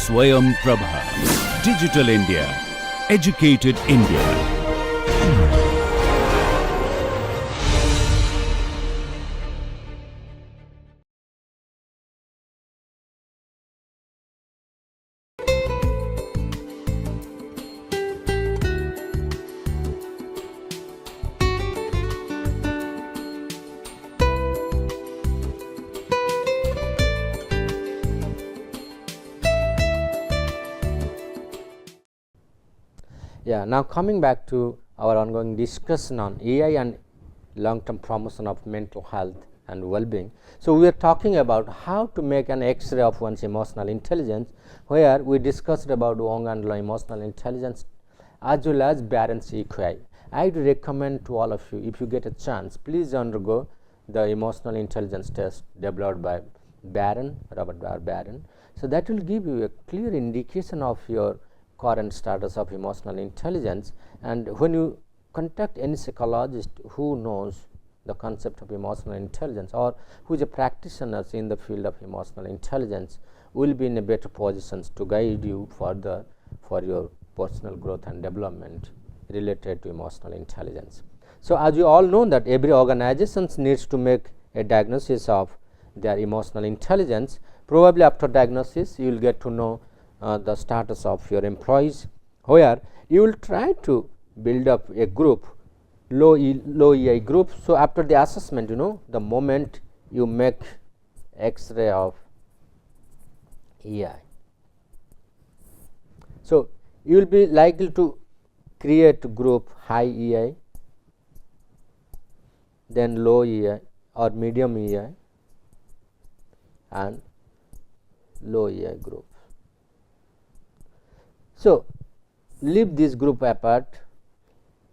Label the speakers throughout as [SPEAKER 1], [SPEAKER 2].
[SPEAKER 1] Swayam Prabha. Digital India. Educated India.
[SPEAKER 2] Now coming back to our ongoing discussion on AI and long-term promotion of mental health and well-being. So we are talking about how to make an X-ray of one's emotional intelligence, where we discussed about Wong and Law emotional intelligence as well as Barron's EQI. I would recommend to all of you, if you get a chance, please undergo the emotional intelligence test developed by Robert Barron. So that will give you a clear indication of your current status of emotional intelligence, and when you contact any psychologist who knows the concept of emotional intelligence or who is a practitioner in the field of emotional intelligence, will be in a better position to guide you further for your personal growth and development related to emotional intelligence. So as you all know that every organization needs to make a diagnosis of their emotional intelligence. Probably after diagnosis you will get to know the status of your employees, where you will try to build up a group, low EI group. So after the assessment, the moment you make X-ray of EI, so you will be likely to create group high EI, then low EI or medium EI and low EI group. So leave this group apart.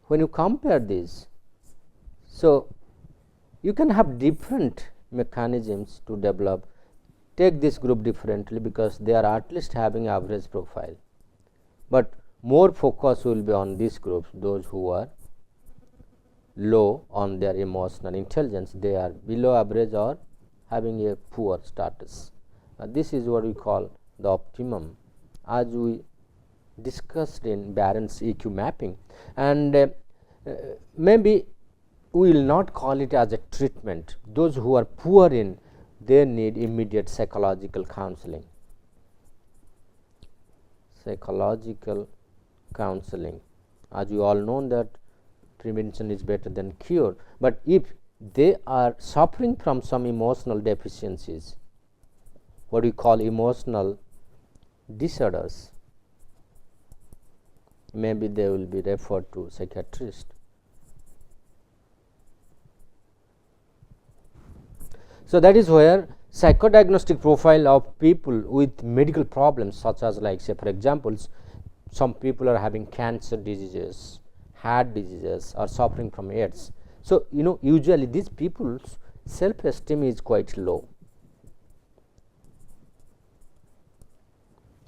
[SPEAKER 2] When you compare this, so you can have different mechanisms to develop. Take this group differently because they are at least having average profile, but more focus will be on these groups, those who are low on their emotional intelligence, they are below average or having a poor status. This is what we call the optimum, as we discussed in Barron's EQ mapping, and maybe we will not call it as a treatment. Those who are poor in, they need immediate psychological counseling. Psychological counseling, as you all know that prevention is better than cure, but if they are suffering from some emotional deficiencies, what we call emotional disorders, maybe they will be referred to psychiatrist. So that is where psychodiagnostic profile of people with medical problems, such as, like, say for examples, some people are having cancer diseases, heart diseases, or suffering from AIDS. So usually these people's self-esteem is quite low,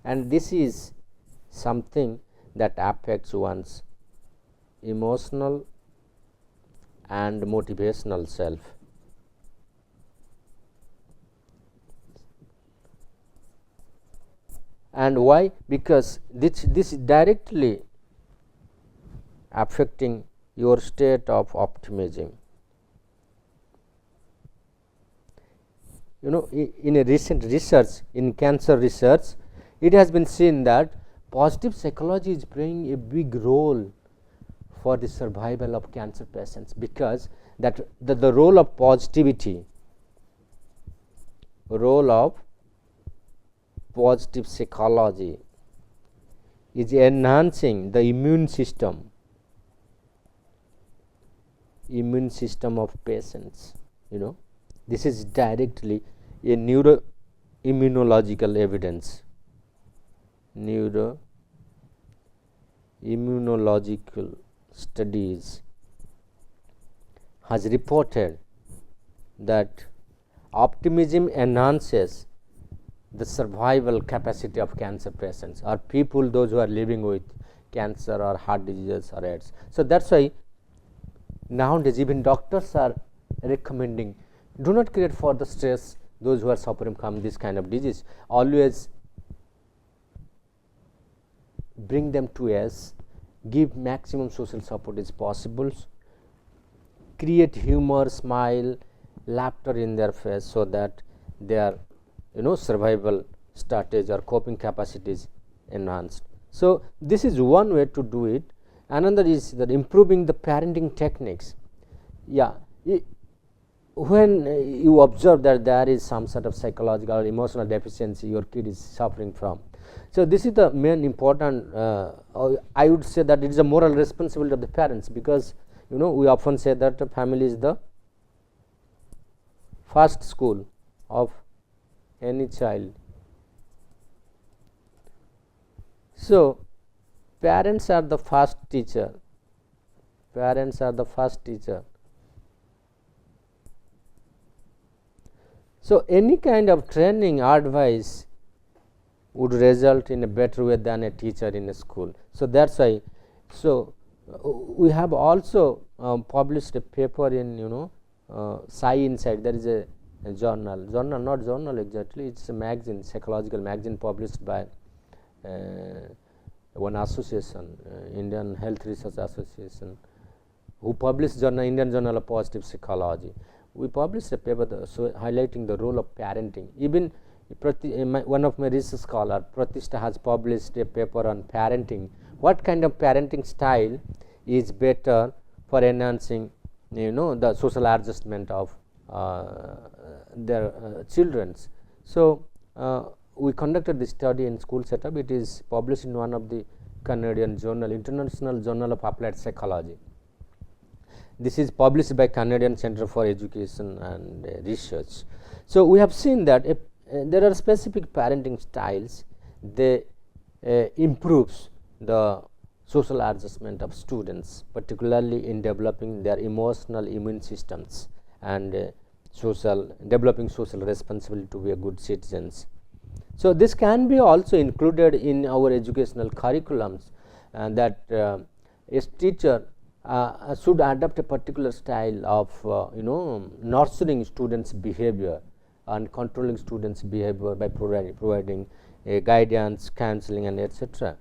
[SPEAKER 2] and this is something that affects one's emotional and motivational self. And why? Because this is directly affecting your state of optimism. In a recent research, in cancer research, it has been seen that positive psychology is playing a big role for the survival of cancer patients, because the role of positivity, role of positive psychology is enhancing the immune system of patients. This is directly a neuroimmunological evidence. Neuroimmunological studies has reported that optimism enhances the survival capacity of cancer patients, or people those who are living with cancer or heart diseases or AIDS. So that's why nowadays even doctors are recommending, do not create further stress those who are suffering from this kind of disease. Always bring them to S, give maximum social support is possible, create humor, smile, laughter in their face, so that their survival strategy or coping capacity is enhanced. So this is one way to do it. Another is that improving the parenting techniques. When you observe that there is some sort of psychological or emotional deficiency your kid is suffering from, so this is the main important, I would say that it is a moral responsibility of the parents, because we often say that the family is the first school of any child. So parents are the first teacher. Parents are the first teacher. So any kind of training advice would result in a better way than a teacher in a school. So that's why. So we have also published a paper in Sci Inside. There is a journal, not journal exactly. It's a magazine, psychological magazine published by one association, Indian Health Research Association, who published Indian Journal of Positive Psychology. We published a paper highlighting the role of parenting. Even one of my research scholars, Pratishta, has published a paper on parenting. What kind of parenting style is better for enhancing the social adjustment of their children's. So we conducted this study in school setup. It is published in one of the Canadian journal, International Journal of Applied Psychology. This is published by Canadian Centre for Education and Research. So we have seen that there are specific parenting styles. They improves the social adjustment of students, particularly in developing their emotional immune systems and developing social responsibility to be a good citizens. So this can be also included in our educational curriculums, that a teacher should adopt a particular style of nurturing students' behavior and controlling students' behavior by providing guidance, counseling, and etc.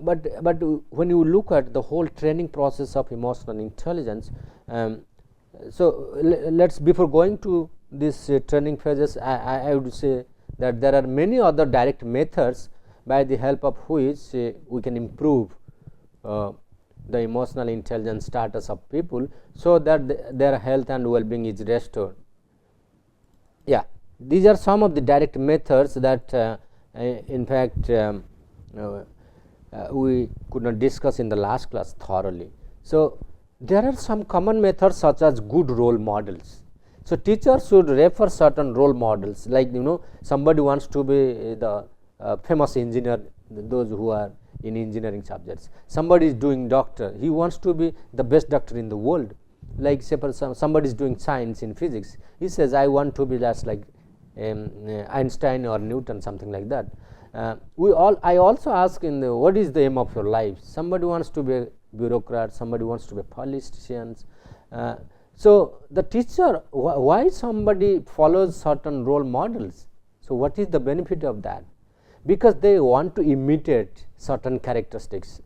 [SPEAKER 2] But when you look at the whole training process of emotional intelligence, so let's, before going to this training phases, I would say that there are many other direct methods by the help of which we can improve the emotional intelligence status of people, so that their health and well-being is restored. These are some of the direct methods that in fact we could not discuss in the last class thoroughly. So there are some common methods such as good role models. So teachers should refer certain role models, like somebody wants to be the famous engineer, those who are in engineering subjects. Somebody is doing doctor, he wants to be the best doctor in the world. Like say for somebody is doing science in physics, he says I want to be just like Einstein or Newton, something like that. I also ask what is the aim of your life? Somebody wants to be a bureaucrat, somebody wants to be a politician. So the teacher, why somebody follows certain role models? So what is the benefit of that? Because they want to imitate certain characteristics.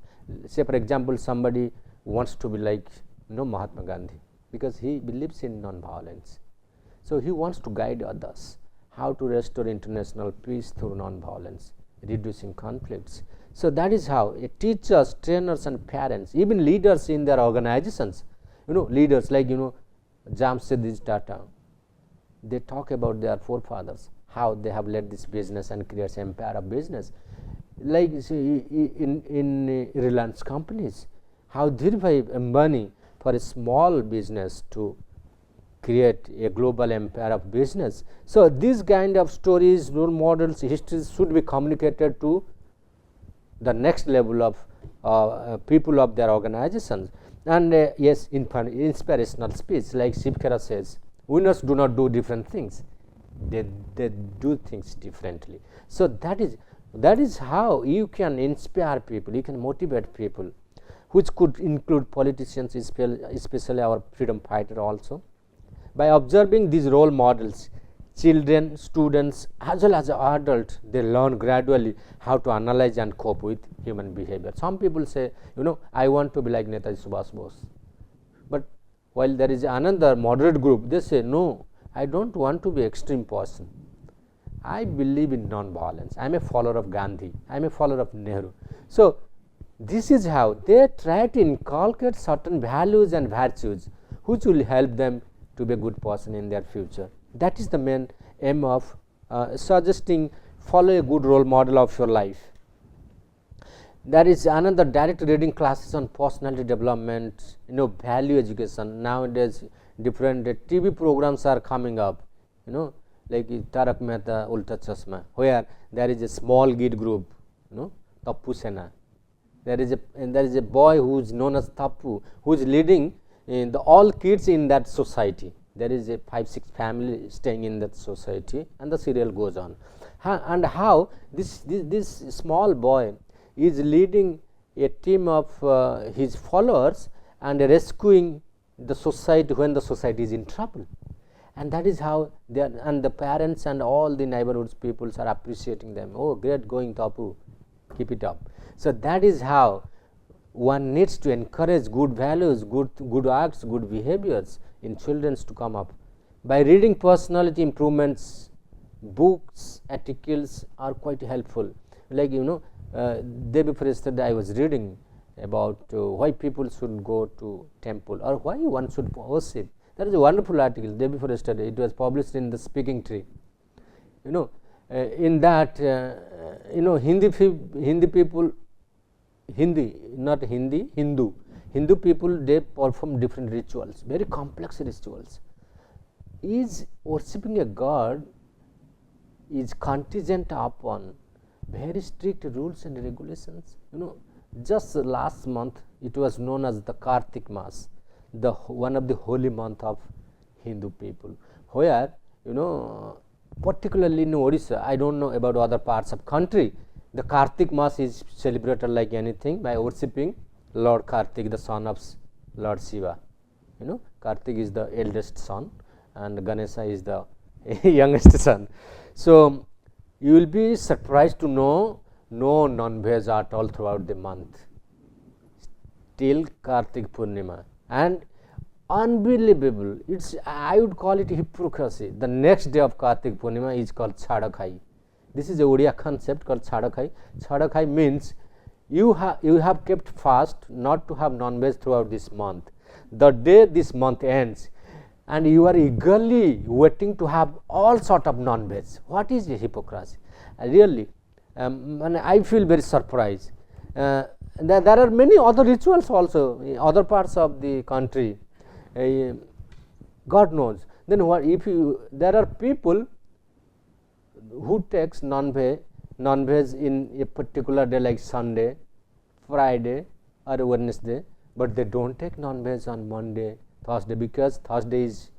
[SPEAKER 2] Say for example, somebody wants to be like Mahatma Gandhi, because he believes in non-violence. So he wants to guide others how to restore international peace through non-violence, reducing conflicts. So that is how teachers, trainers, and parents, even leaders in their organizations, leaders like Jamshedji Tata, they talk about their forefathers, how they have led this business and creates empire of business. Like in Reliance companies, how Dhirubhai Ambani, for a small business to create a global empire of business. So these kind of stories, role models, histories should be communicated to the next level of people of their organizations. And yes, inspirational speech, like Shiv Khera says, winners do not do different things, they do things differently. So that is how you can inspire people, you can motivate people, which could include politicians, especially our freedom fighter also. By observing these role models, children, students as well as adults, they learn gradually how to analyze and cope with human behavior. Some people say, I want to be like Netaji Subhash Bose. But while there is another moderate group, they say, no, I don't want to be extreme person. I believe in non-violence. I am a follower of Gandhi. I am a follower of Nehru. So, this is how they try to inculcate certain values and virtues which will help them to be a good person in their future. That is the main aim of suggesting follow a good role model of your life. There is another direct reading classes on personality development, value education. Nowadays, different TV programs are coming up, like Tarak Mehta Ulta Chashma, where there is a small kid group, Tappu Sena. There is a boy who is known as Tappu, who is leading all kids in that society. There is a 5-6 family staying in that society, and the serial goes on. And how this small boy is leading a team of his followers and rescuing the society when the society is in trouble. And that is how the parents and all the neighborhoods peoples are appreciating them. Oh, great going, Tapu, keep it up. So that is how one needs to encourage good values, good acts, good behaviors in children to come up. By reading personality improvements, books, articles are quite helpful. Like day before yesterday I was reading about why people should go to temple or why one should worship. That is a wonderful article day before yesterday. It was published in the Speaking Tree. In that Hindi people, Hindu people, they perform different rituals, very complex rituals. Is worshipping a god is contingent upon very strict rules and regulations. Just last month it was known as the Kartik Mass, one of the holy month of Hindu people, where particularly in Odisha, I don't know about other parts of country, the Kartik Mass is celebrated like anything by worshipping Lord Kartik, the son of Lord Shiva. Kartik is the eldest son and Ganesha is the youngest son. So you will be surprised to know no non-veg at all throughout the month till Kartik Purnima. And unbelievable, I would call it hypocrisy. The next day of Kartik Purnima is called Chhadakhai. This is a Odia concept called Chhadakhai. Chhadakhai means you have kept fast not to have non-veg throughout this month. The day this month ends and you are eagerly waiting to have all sort of non-veg. What is the hypocrisy? Really, and I feel very surprised. There are many other rituals also in other parts of the country. God knows. Then what if there are people who takes non-veg in a particular day like Sunday, Friday or Wednesday, but they don't take non-veg on Monday, Thursday, because Thursday is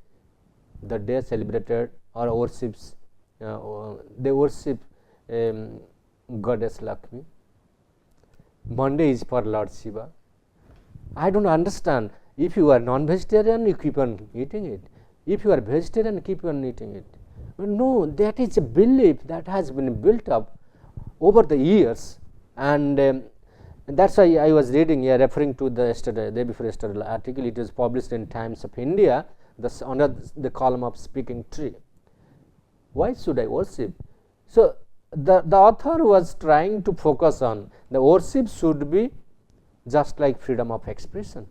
[SPEAKER 2] the day celebrated or worships. They worship Goddess Lakshmi. Monday is for Lord Shiva. I don't understand. If you are non-vegetarian, you keep on eating it. If you are vegetarian, keep on eating it. But no, that is a belief that has been built up over the years, and that's why I was reading here, referring to the day before yesterday article. It was published in Times of India, under the column of Speaking Tree. Why should I worship? So the author was trying to focus on the worship should be just like freedom of expression.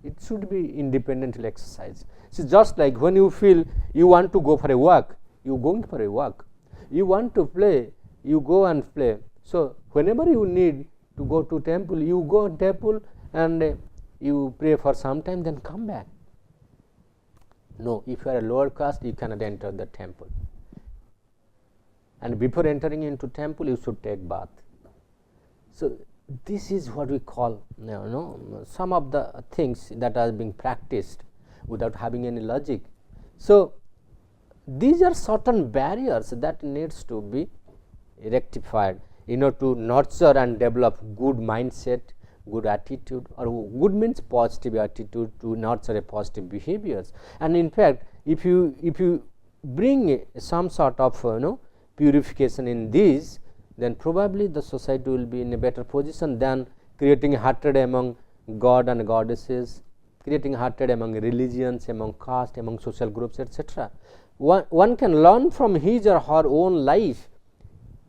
[SPEAKER 2] It should be independently exercised. So just like when you feel you want to go for a walk, you going for a walk. You want to play, you go and play. So whenever you need to go to temple, you go to temple and you pray for some time, then come back. No, if you are a lower caste, you cannot enter the temple. And before entering into temple, you should take bath. So this is what we call some of the things that are being practiced without having any logic. So these are certain barriers that needs to be rectified to nurture and develop good mindset, good attitude, or good means positive attitude to nurture a positive behaviors. And in fact, if you bring some sort of purification in these, then probably the society will be in a better position than creating hatred among god and goddesses, creating hatred among religions, among caste, among social groups, etc. One can learn from his or her own life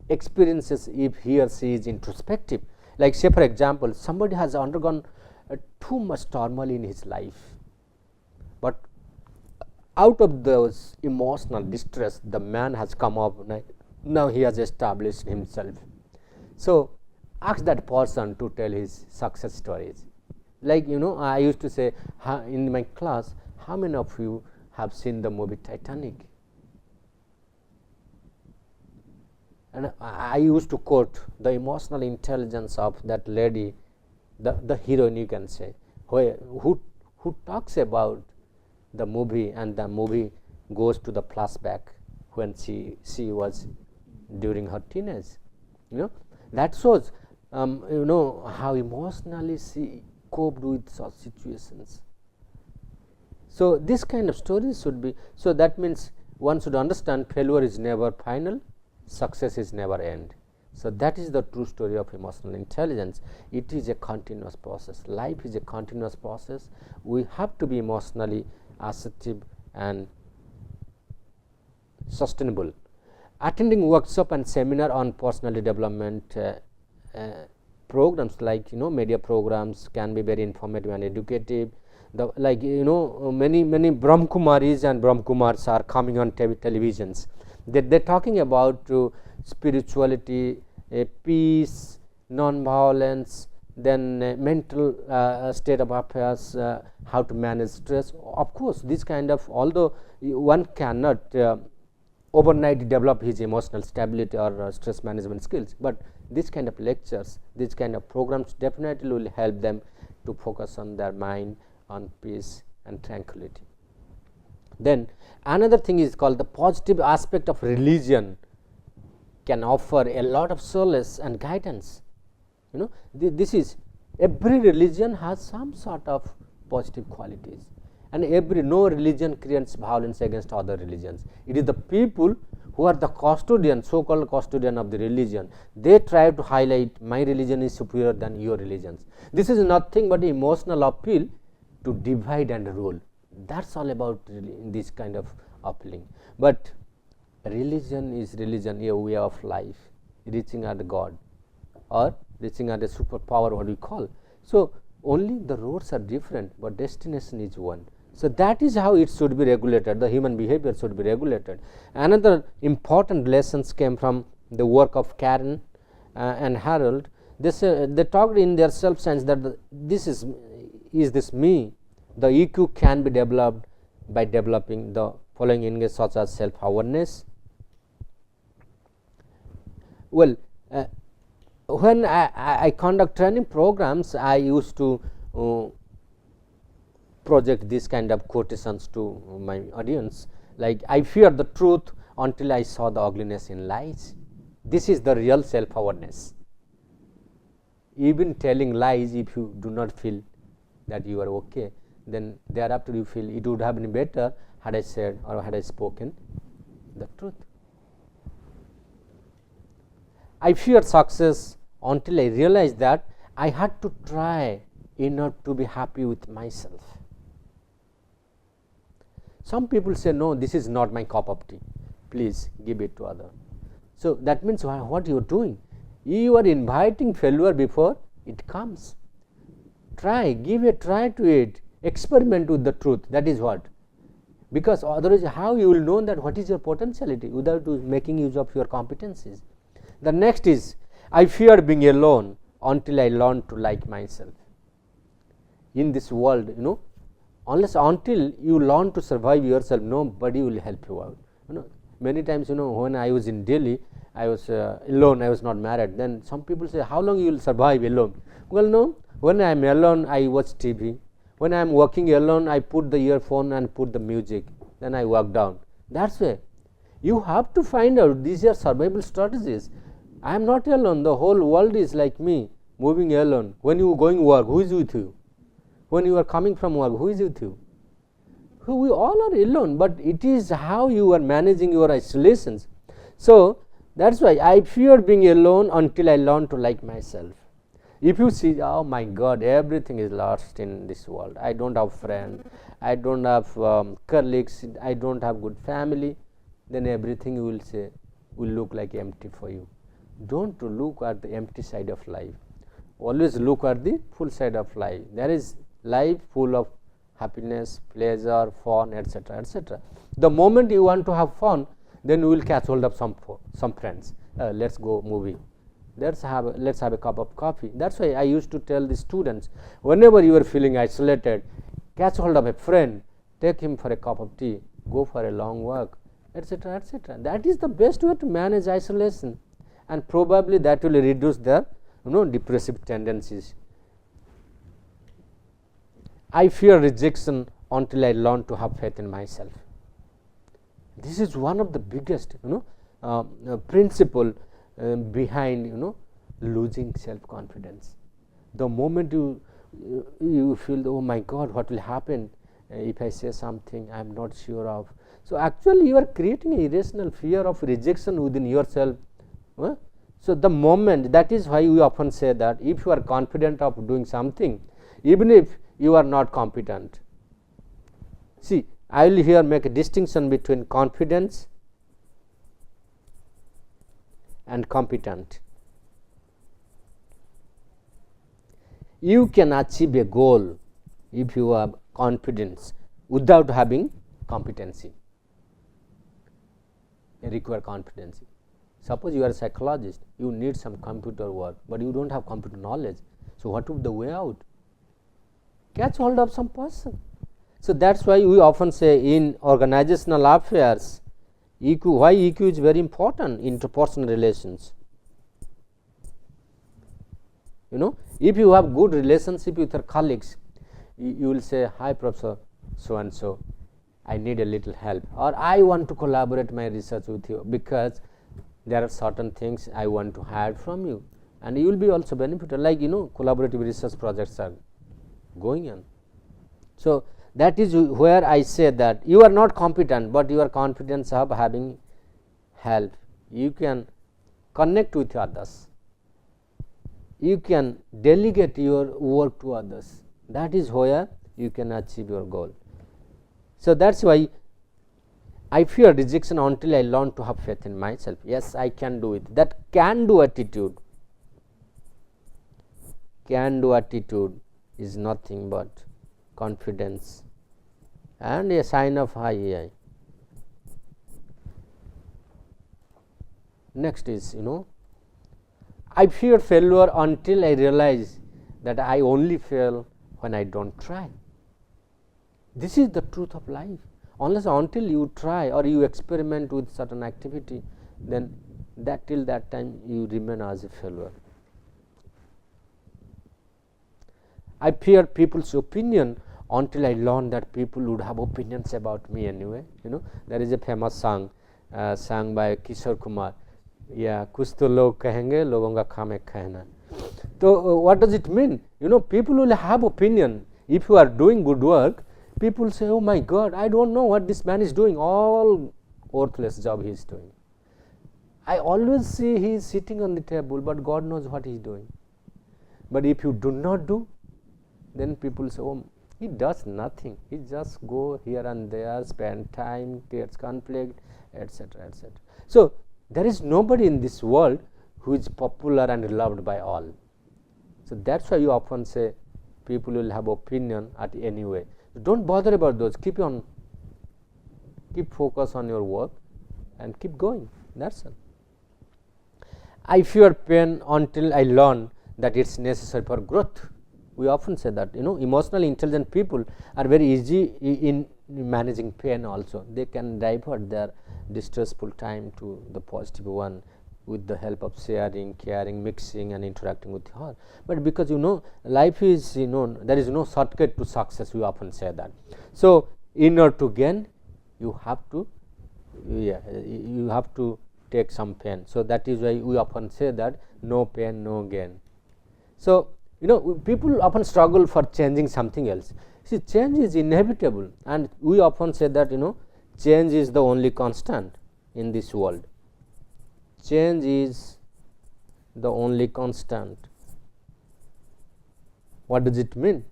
[SPEAKER 2] experiences if he or she is introspective. Like say for example, somebody has undergone too much turmoil in his life, but out of those emotional distress the man has come up, now he has established himself. So ask that person to tell his success stories. Like I used to say in my class, how many of you have seen the movie Titanic? And I used to quote the emotional intelligence of that lady, the heroine you can say, who talks about the movie, and the movie goes to the flashback when she was during her teenage. That shows how emotionally she coped with such situations. So this kind of stories should be, so that means one should understand failure is never final, success is never end. So that is the true story of emotional intelligence. It is a continuous process. Life is a continuous process. We have to be emotionally assertive and sustainable. Attending workshop and seminar on personality development programs like media programs can be very informative and educative. Many Brahmakumaris and Brahmakumars are coming on televisions. They're talking about spirituality, peace, non-violence, then mental state of affairs, how to manage stress. Of course, this kind of, although one cannot overnight develop his emotional stability or stress management skills, but this kind of lectures, this kind of programs definitely will help them to focus on their mind, on peace and tranquility. Then another thing is called the positive aspect of religion can offer a lot of solace and guidance. This is, every religion has some sort of positive qualities, and no religion creates violence against other religions. It is the people who are the custodian, so-called custodian of the religion, they try to highlight my religion is superior than your religions. This is nothing but emotional appeal to divide and rule. That's all about this kind of appealing. But religion is religion, a way of life, reaching at God or reaching at a superpower, what we call. So only the roads are different, but destination is one. So that is how it should be regulated. The human behavior should be regulated. Another important lessons came from the work of Karen and Harold. They talked in their self sense that this is this me. The EQ can be developed by developing the following engagement such as self awareness. Well, when I conduct training programs, I used to project this kind of quotations to my audience, like, I fear the truth until I saw the ugliness in lies. This is the real self awareness. Even telling lies, if you do not feel that you are okay, then thereafter you feel it would have been better had I said or had I spoken the truth. I fear success until I realized that I had to try in order to be happy with myself. Some people say, no, this is not my cup of tea, please give it to other. So that means what you are doing, you are inviting failure before it comes. Try, give a try to it, experiment with the truth. That is what, because otherwise how you will know that what is your potentiality without making use of your competencies. The next is, I fear being alone until I learn to like myself. In this world, until you learn to survive yourself, nobody will help you out. Many times, when I was in Delhi, I was alone, I was not married. Then some people say, how long you will survive alone? Well, no, when I am alone, I watch TV. When I am working alone, I put the earphone and put the music. Then I walk down. That's why you have to find out, these are survival strategies. I am not alone, the whole world is like me, moving alone. When you are going work, who is with you? When you are coming from work, who is with you? We all are alone, but it is how you are managing your isolations. So that's why I fear being alone until I learn to like myself. If you see, oh my God, everything is lost in this world. I don't have friends, I don't have colleagues, I don't have good family, then everything you will say will look like empty for you. Don't look at the empty side of life. Always look at the full side of life. There is life full of happiness, pleasure, fun, etc., etc. The moment you want to have fun, then you will catch hold of some friends. Let's go movie. Let's have a cup of coffee. That's why I used to tell the students, whenever you are feeling isolated, catch hold of a friend, take him for a cup of tea, go for a long walk, etc., etc. That is the best way to manage isolation, and probably that will reduce their depressive tendencies. I fear rejection until I learn to have faith in myself. This is one of the biggest principle behind losing self-confidence. The moment you feel, oh my God, what will happen if I say something I am not sure of. So actually you are creating a irrational fear of rejection within yourself. So the moment, that is why we often say that if you are confident of doing something, even if you are not competent. See, I will here make a distinction between confidence and competent. You can achieve a goal if you have confidence without having competency. You require competency. Suppose you are a psychologist, you need some computer work, but you don't have computer knowledge. So what would be the way out? Catch hold of some person. So that's why we often say in organizational affairs, EQ, why EQ is very important, interpersonal relations. If you have good relationship with your colleagues, you will say, hi Professor so and so, I need a little help, or I want to collaborate my research with you because there are certain things I want to hire from you, and you will be also benefited, like collaborative research projects are going on. So that is where I say that you are not competent, but your confidence of having help. You can connect with others, you can delegate your work to others. That is where you can achieve your goal. So that's why I fear rejection until I learn to have faith in myself. Yes, I can do it. That can do attitude is nothing but confidence and a sign of high AI. Next is, I fear failure until I realize that I only fail when I don't try. This is the truth of life. Unless until you try or you experiment with certain activity, then till that time you remain as a failure. I fear people's opinion until I learn that people would have opinions about me anyway. There is a famous song sung by Kishore Kumar. Yeah, kuch to log kahenge, logon ka kaam ek kahna. So what does it mean? People will have opinion. If you are doing good work, people say, oh my God, I don't know what this man is doing. All worthless job he is doing. I always see he is sitting on the table, but God knows what he is doing. But if you do not do, then people say, oh, he does nothing. He just go here and there, spend time, creates conflict, etc., etc. So there is nobody in this world who is popular and loved by all. So that's why you often say people will have opinion at any way. Don't bother about those. Keep focus on your work and keep going. That's all. I fear pain until I learn that it's necessary for growth. We often say that emotionally intelligent people are very easy in managing pain also. They can divert their distressful time to the positive one with the help of sharing, caring, mixing and interacting with her. But because life is there is no shortcut to success, we often say that. So in order to gain, you have to take some pain. So that is why we often say that no pain, no gain. So people often struggle for changing something else. See, change is inevitable, and we often say that change is the only constant in this world. Change is the only constant. What does it mean?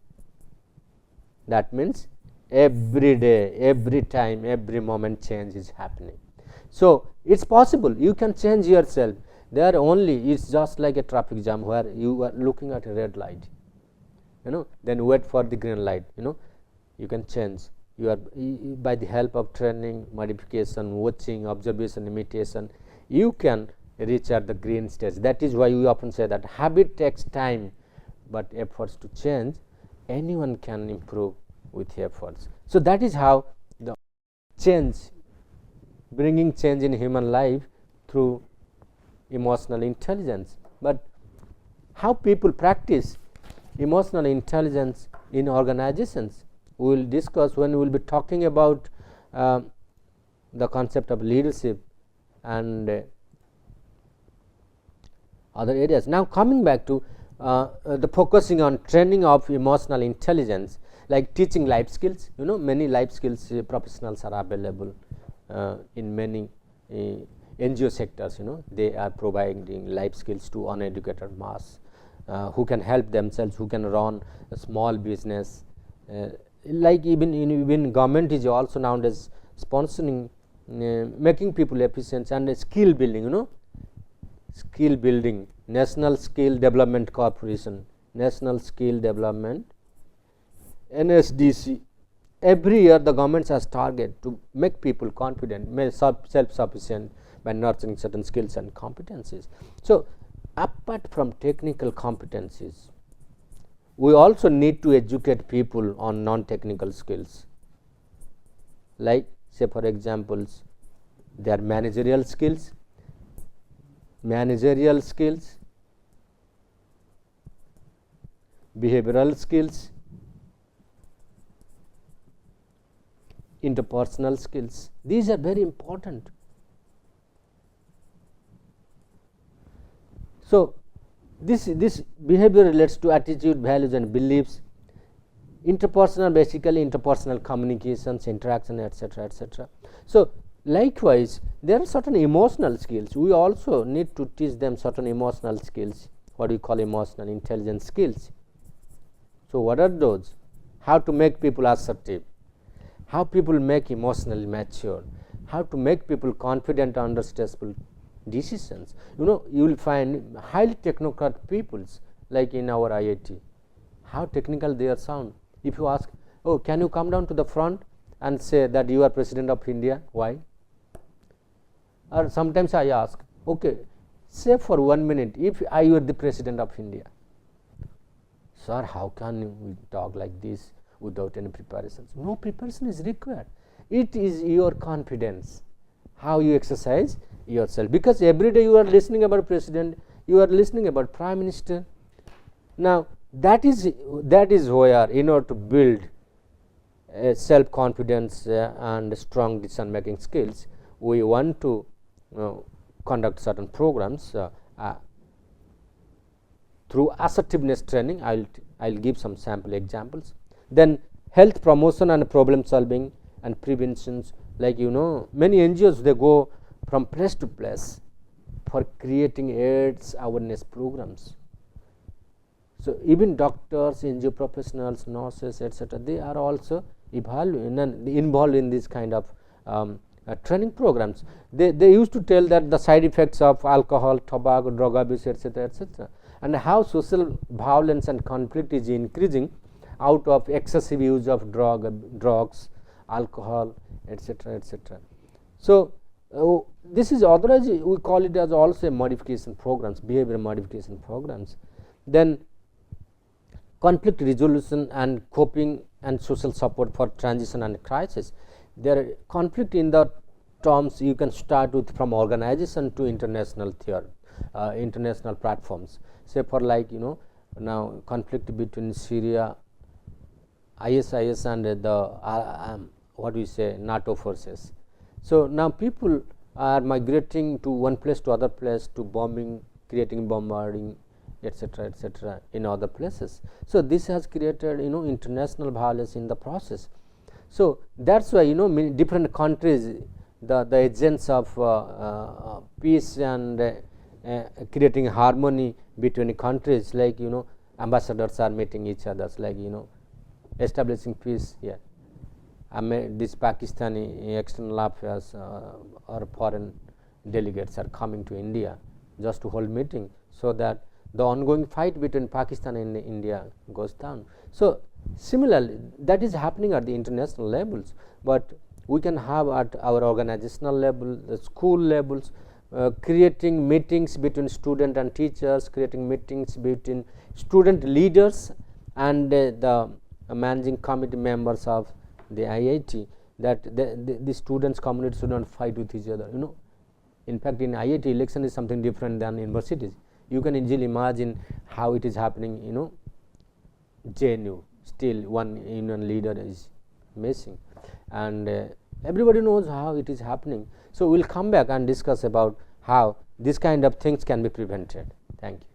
[SPEAKER 2] That means every day, every time, every moment change is happening. So, it is possible you can change yourself. There only, it is just like a traffic jam where you are looking at a red light, then wait for the green light, you can change. You are by the help of training, modification, watching, observation, imitation, you can reach at the green stage. That is why we often say that habit takes time, but efforts to change, anyone can improve with efforts. So, that is how the change, bringing change in human life through emotional intelligence. But how people practice emotional intelligence in organizations, we will discuss when we will be talking about the concept of leadership and other areas. Now, coming back to the focusing on training of emotional intelligence, like teaching life skills, many life skills professionals are available in many NGO sectors, they are providing life skills to uneducated mass who can help themselves, who can run a small business. Like even government is also nowadays sponsoring making people efficient, and skill building, skill building, National Skill Development Corporation, National Skill Development, NSDC. Every year the government has target to make people confident, self-sufficient by nurturing certain skills and competencies. So, apart from technical competencies, we also need to educate people on non-technical skills, like say for examples, their managerial skills, behavioral skills, interpersonal skills. These are very important. So, this behavior relates to attitude, values and beliefs. Interpersonal, basically interpersonal communications, interaction, etc., etc. So, likewise, there are certain emotional skills. We also need to teach them certain emotional skills, what we call emotional intelligence skills. So, what are those? How to make people assertive, how people make emotionally mature, how to make people confident under stressful decisions. You will find highly technocrat peoples like in our IIT, how technical they are sound. If you ask, oh, can you come down to the front and say that you are President of India, why? Or sometimes I ask, okay, say for 1 minute, if I were the President of India, sir, how can we talk like this without any preparations? No preparation is required. It is your confidence, how you exercise yourself, because every day you are listening about President, you are listening about Prime Minister. Now, that is where, in order to build self confidence and strong decision making skills, we want to conduct certain programs through assertiveness training. I'll give some sample examples. Then health promotion and problem solving and preventions, like many NGOs, they go from place to place for creating AIDS awareness programs. So, even doctors, NGO professionals, nurses, etc., they are also involved in this kind of training programs. They used to tell that the side effects of alcohol, tobacco, drug abuse, etc., etc., and how social violence and conflict is increasing out of excessive use of drugs, alcohol, etc., etc. So, this is otherwise we call it as also modification programs, behavior modification programs. Then conflict resolution and coping and social support for transition and crisis. There are conflict in the terms you can start with from organization to international international platforms. Say for like now conflict between Syria, ISIS and the what we say NATO forces. So, now people are migrating to one place to other place to bombing, creating bombarding etc. in other places. So this has created international violence in the process. So that's why different countries, the agents of peace and creating harmony between countries, like ambassadors are meeting each others, like establishing peace. Yeah, this Pakistani external affairs or foreign delegates are coming to India just to hold meeting, so that the ongoing fight between Pakistan and India goes down. So similarly, that is happening at the international levels, but we can have at our organizational level, the school levels, creating meetings between student and teachers, creating meetings between student leaders and the managing committee members of the IIT, that the students community should not fight with each other. In fact, in IIT, election is something different than universities. You can easily imagine how it is happening. JNU, still one union leader is missing, and everybody knows how it is happening. So we'll come back and discuss about how this kind of things can be prevented. Thank you.